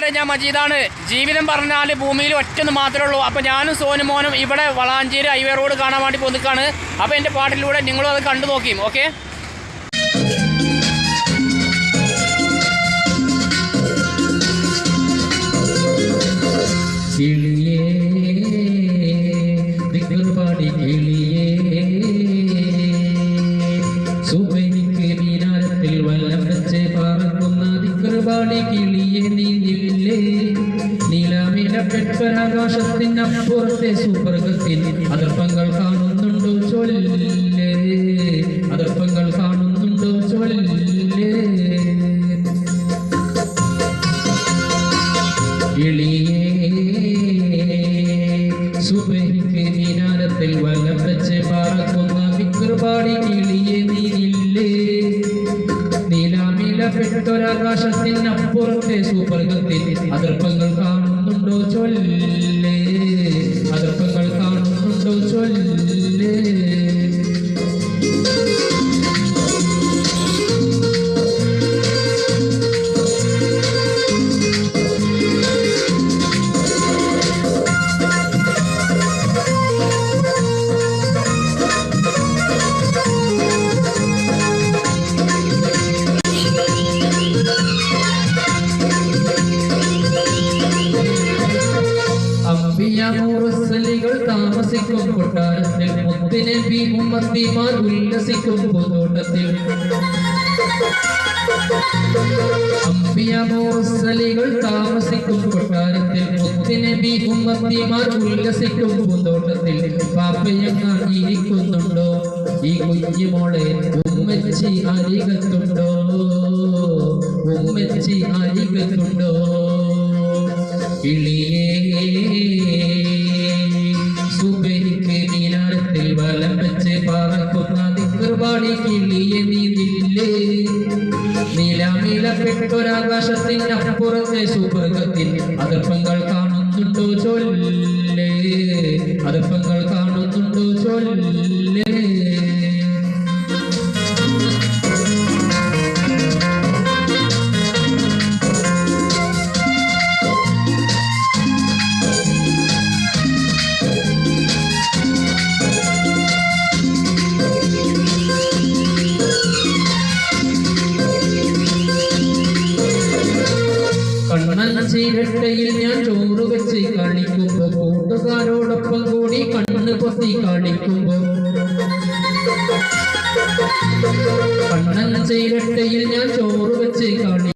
കൂട്ടുകാരെ, ഞാൻ മജീദാണ്. ജീവിതം പറഞ്ഞാൽ ഭൂമിയിൽ ഒറ്റൊന്ന് മാത്രമേ ഉള്ളൂ. അപ്പോൾ ഞാനും സോനുമോനും ഇവിടെ വളാഞ്ചേരി ഹൈവേ റോഡ് കാണാൻ വേണ്ടി പോന്നിക്കാണ്. അപ്പോൾ എൻ്റെ പാട്ടിലൂടെ നിങ്ങളും അത് കണ്ടു നോക്കിയും. ഓക്കെ, നീലാമിലപ്പെട്ടൊരാകാശത്തിനപ്പുറത്തെ സുവർഗത്തിൽ അതിർപ്പങ്ങൾ കാണുന്നുണ്ടോ ചൊല്ല്, അതിർപ്പങ്ങൾ കാണുന്നുണ്ടോ ചൊല്ല്. കിളിയേ സുബഹിക്ക് മീനാരത്തിൽ വലം വെച്ച് പറക്കുന്ന വിക്രപാടി കിളിയെ നീനില്ലേ. നീലാമിലപ്പെട്ടൊരാകാശത്തിനപ്പുറത്തെ സുവർഗത്തിൽ അതിർപ്പങ്ങൾ കാണുന്നുണ്ടോ ചൊല്ല്, അതിർപ്പങ്ങൾ കാണുന്നുണ്ടോ ചൊല്ല്. മുറസലികൾ താമസിക്കും കൊട്ടാരത്തിൽ, മുത്തുനബി ഉമ്മത്തിമാർ ഉല്ലസിക്കും പൂന്തോട്ടത്തിൽ. അംബിയ മുറസലികൾ താമസിക്കും കൊട്ടാരത്തിൽ, മുത്തുനബി ഉമ്മത്തിമാർ ഉല്ലസിക്കും പൂന്തോട്ടത്തിൽ. പാപ്പയങ്ങാൻ ഇരിക്കുന്നുണ്ടോ ഈ കുഞ്ഞുമോളെ, ഉമ്മച്ചി അരികത്തുണ്ടോ, ഉമ്മച്ചി അരികത്തുണ്ടോ. കിളിയേ സുബഹിക്ക് മീനാരത്തിൽ വലം വെച്ച് പറക്കുന്ന ദിക്ർപാടി കിളിയെ നീനില്ലേ. നീലാമിലപ്പെട്ടൊരാകാശത്തിനപ്പുറത്തെ സുവർഗത്തിൽ അതിർപ്പങ്ങൾ കാണുന്നുണ്ടോ ചൊല്ല്, അതിർപ്പങ്ങൾ കാണുന്നുണ്ടോ ചൊല്ല്. കണ്ണഞ്ചിരട്ടയിൽ ഞാൻ ചോറ് വെച്ച് കളിക്കുമ്പോ, കൂട്ടുകാരോടൊപ്പം കൂടി കണ്ണ് പൊത്തി കളിക്കുമ്പോ. കണ്ണഞ്ചിരട്ടയിൽ ഞാൻ ചോറ് വെച്ച് കളി